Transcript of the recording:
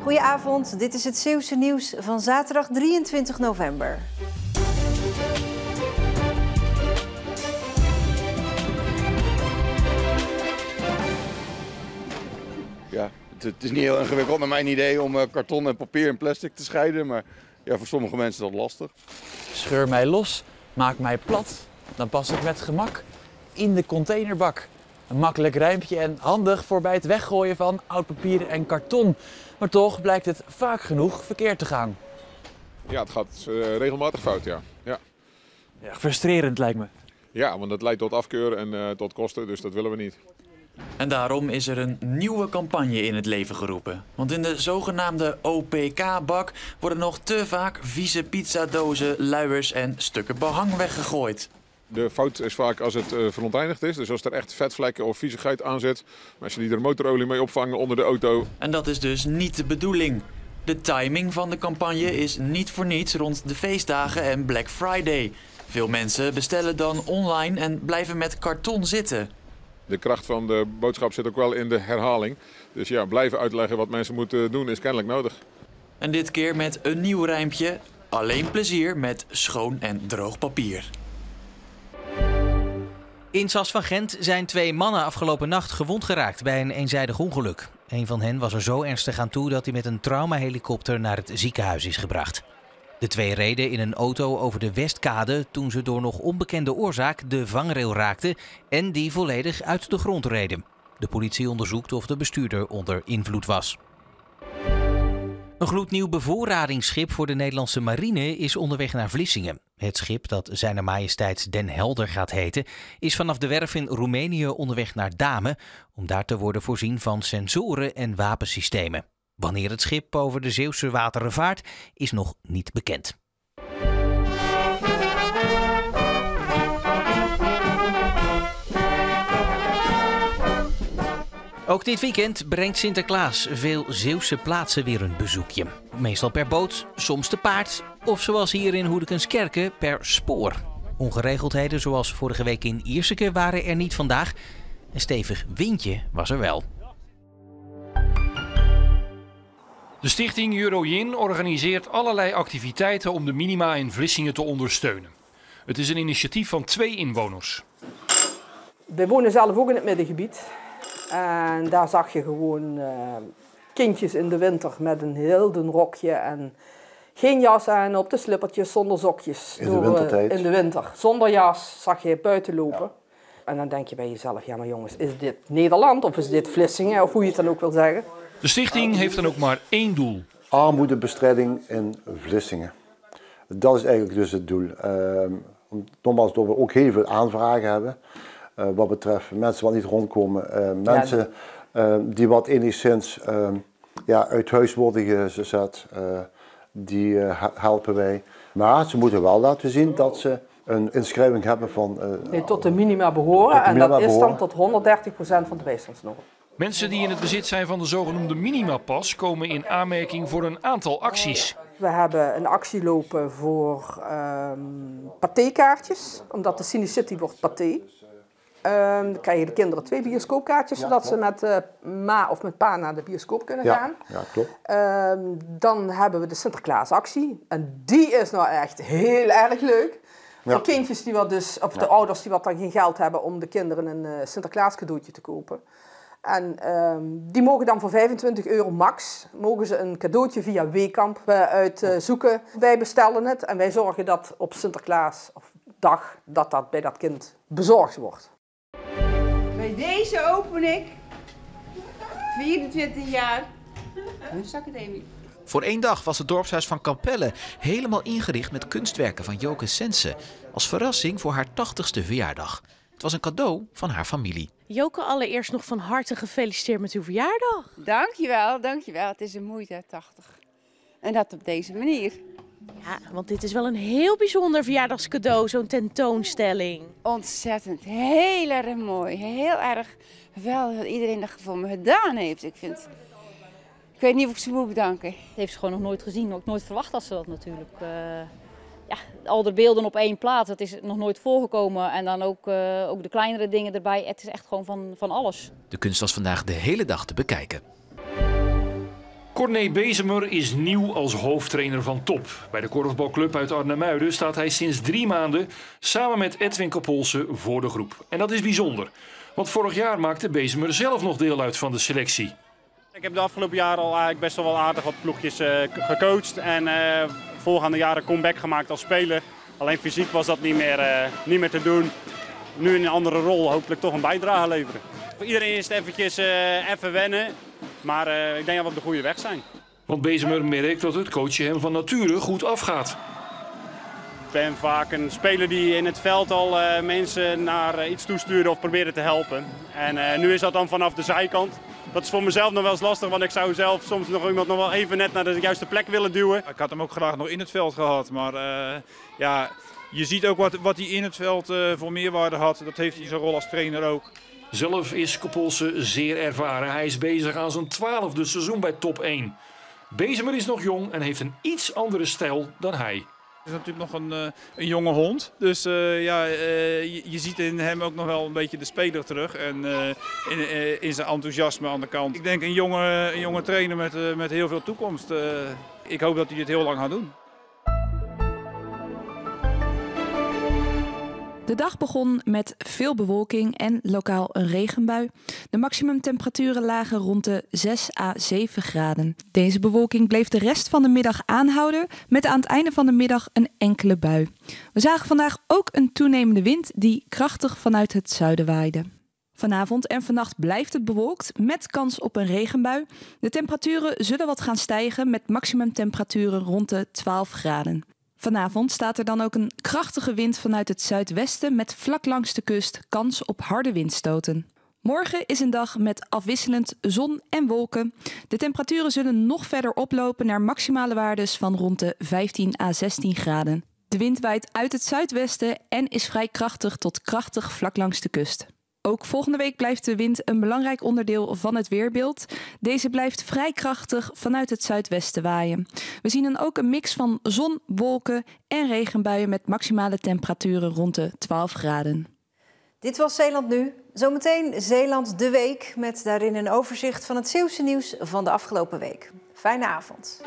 Goedenavond, dit is het Zeeuwse nieuws van zaterdag 23 november. Ja, het is niet heel ingewikkeld naar mijn idee om karton en papier en plastic te scheiden, maar ja, voor sommige mensen is dat lastig. Scheur mij los, maak mij plat, dan pas ik met gemak in de containerbak. Een makkelijk rijmpje en handig voor bij het weggooien van oud papier en karton. Maar toch blijkt het vaak genoeg verkeerd te gaan. Ja, het gaat regelmatig fout, ja. Ja, frustrerend lijkt me. Ja, want dat leidt tot afkeur en tot kosten, dus dat willen we niet. En daarom is er een nieuwe campagne in het leven geroepen. Want in de zogenaamde OPK-bak worden nog te vaak vieze pizzadozen, luiers en stukken behang weggegooid. De fout is vaak als het verontreinigd is, dus als er echt vetvlekken of viezigheid aan zit. Mensen die er motorolie mee opvangen onder de auto. En dat is dus niet de bedoeling. De timing van de campagne is niet voor niets rond de feestdagen en Black Friday. Veel mensen bestellen dan online en blijven met karton zitten. De kracht van de boodschap zit ook wel in de herhaling. Dus ja, blijven uitleggen wat mensen moeten doen is kennelijk nodig. En dit keer met een nieuw rijmpje. Alleen plezier met schoon en droog papier. In Sas van Gent zijn 2 mannen afgelopen nacht gewond geraakt bij een eenzijdig ongeluk. Een van hen was er zo ernstig aan toe dat hij met een traumahelikopter naar het ziekenhuis is gebracht. De 2 reden in een auto over de Westkade toen ze door nog onbekende oorzaak de vangrail raakten en die volledig uit de grond reden. De politie onderzoekt of de bestuurder onder invloed was. Een gloednieuw bevoorradingsschip voor de Nederlandse marine is onderweg naar Vlissingen. Het schip, dat Zijner Majesteits Den Helder gaat heten, is vanaf de werf in Roemenië onderweg naar Damen om daar te worden voorzien van sensoren en wapensystemen. Wanneer het schip over de Zeeuwse wateren vaart, is nog niet bekend. Ook dit weekend brengt Sinterklaas veel Zeeuwse plaatsen weer een bezoekje. Meestal per boot, soms te paard of zoals hier in Hoedekenskerken per spoor. Ongeregeldheden zoals vorige week in Ierseke waren er niet vandaag. Een stevig windje was er wel. De stichting Eurojin organiseert allerlei activiteiten om de minima in Vlissingen te ondersteunen. Het is een initiatief van 2 inwoners. Wij wonen zelf ook in het middengebied. En daar zag je gewoon kindjes in de winter met een heel dun rokje en geen jas aan, op de slippertjes, zonder sokjes. In de wintertijd? In de winter. Zonder jas zag je buiten lopen. Ja. En dan denk je bij jezelf, ja maar jongens, is dit Nederland of is dit Vlissingen of hoe je het dan ook wil zeggen? De stichting heeft dan ook maar 1 doel. Armoedebestrijding in Vlissingen. Dat is eigenlijk dus het doel. Nogmaals, dat we ook heel veel aanvragen hebben. Wat betreft mensen wat niet rondkomen. Mensen die wat enigszins uit huis worden gezet. Die helpen wij. Maar ze moeten wel laten zien dat ze een inschrijving hebben van... tot de minima behoren. En dat is dan tot 130% van de bijstandsnorm. Mensen die in het bezit zijn van de zogenoemde minimapas komen in aanmerking voor een aantal acties. We hebben een actie lopen voor patékaartjes, omdat de Cine City wordt paté. Dan krijgen de kinderen 2 bioscoopkaartjes, zodat ze met ma of met pa naar de bioscoop kunnen gaan. Ja, klopt. Dan hebben we de Sinterklaasactie. En die is nou echt heel erg leuk. Ja. Voor kindjes die wat dus, of de ouders die wat dan geen geld hebben om de kinderen een Sinterklaas cadeautje te kopen. En die mogen dan voor €25 max, mogen ze een cadeautje via Weekamp uitzoeken. Wij bestellen het en wij zorgen dat op Sinterklaasdag dat bij dat kind bezorgd wordt. Bij deze open ik 24 jaar kunstacademie. Voor 1 dag was het dorpshuis van Capelle helemaal ingericht met kunstwerken van Joke Sense. Als verrassing voor haar 80ste verjaardag. Het was een cadeau van haar familie. Joke, allereerst nog van harte gefeliciteerd met uw verjaardag. Dankjewel, dankjewel. Het is een moeite, 80. En dat op deze manier. Ja, want dit is wel een heel bijzonder verjaardagscadeau, zo'n tentoonstelling. Ontzettend, heel erg mooi. Heel erg geweldig dat iedereen dat voor me gedaan heeft. Ik weet niet of ik ze moet bedanken. Dat heeft ze gewoon nog nooit gezien, ook nooit verwacht dat ze dat natuurlijk. Al de beelden op 1 plaats, dat is nog nooit voorgekomen. En dan ook de kleinere dingen erbij. Het is echt gewoon van alles. De kunst was vandaag de hele dag te bekijken. Corné Bezemer is nieuw als hoofdtrainer van Top. Bij de korfbalclub uit Arnhem-Muiden staat hij sinds 3 maanden samen met Edwin Kapolse voor de groep. En dat is bijzonder, want vorig jaar maakte Bezemer zelf nog deel uit van de selectie. Ik heb de afgelopen jaren al eigenlijk best wel aardig wat ploegjes gecoacht en voorgaande jaren comeback gemaakt als speler. Alleen fysiek was dat niet meer te doen. Nu in een andere rol hopelijk toch een bijdrage leveren. Voor iedereen is het eventjes even wennen, maar ik denk dat we op de goede weg zijn. Want Bezemer merkt dat het coachen hem van nature goed afgaat. Ik ben vaak een speler die in het veld al mensen naar iets toestuurde of probeerde te helpen. En nu is dat dan vanaf de zijkant. Dat is voor mezelf nog wel eens lastig, want ik zou zelf soms nog iemand nog wel even net naar de juiste plek willen duwen. Ik had hem ook graag nog in het veld gehad, maar ja, je ziet ook wat hij in het veld voor meerwaarde had. Dat heeft hij in zijn rol als trainer ook. Zelf is Kapolse zeer ervaren. Hij is bezig aan zijn 12e seizoen bij Top 1. Bezemer is nog jong en heeft een iets andere stijl dan hij. Het is natuurlijk nog een jonge hond, dus je ziet in hem ook nog wel een beetje de speler terug en in zijn enthousiasme aan de kant. Ik denk een jonge trainer met heel veel toekomst. Ik hoop dat hij dit heel lang gaat doen. De dag begon met veel bewolking en lokaal een regenbui. De maximumtemperaturen lagen rond de 6 à 7 graden. Deze bewolking bleef de rest van de middag aanhouden, met aan het einde van de middag een enkele bui. We zagen vandaag ook een toenemende wind die krachtig vanuit het zuiden waaide. Vanavond en vannacht blijft het bewolkt met kans op een regenbui. De temperaturen zullen wat gaan stijgen met maximumtemperaturen rond de 12 graden. Vanavond staat er dan ook een krachtige wind vanuit het zuidwesten met vlak langs de kust kans op harde windstoten. Morgen is een dag met afwisselend zon en wolken. De temperaturen zullen nog verder oplopen naar maximale waardes van rond de 15 à 16 graden. De wind waait uit het zuidwesten en is vrij krachtig tot krachtig vlak langs de kust. Ook volgende week blijft de wind een belangrijk onderdeel van het weerbeeld. Deze blijft vrij krachtig vanuit het zuidwesten waaien. We zien dan ook een mix van zon, wolken en regenbuien met maximale temperaturen rond de 12 graden. Dit was Zeeland Nu. Zometeen Zeeland de Week met daarin een overzicht van het Zeeuwse nieuws van de afgelopen week. Fijne avond.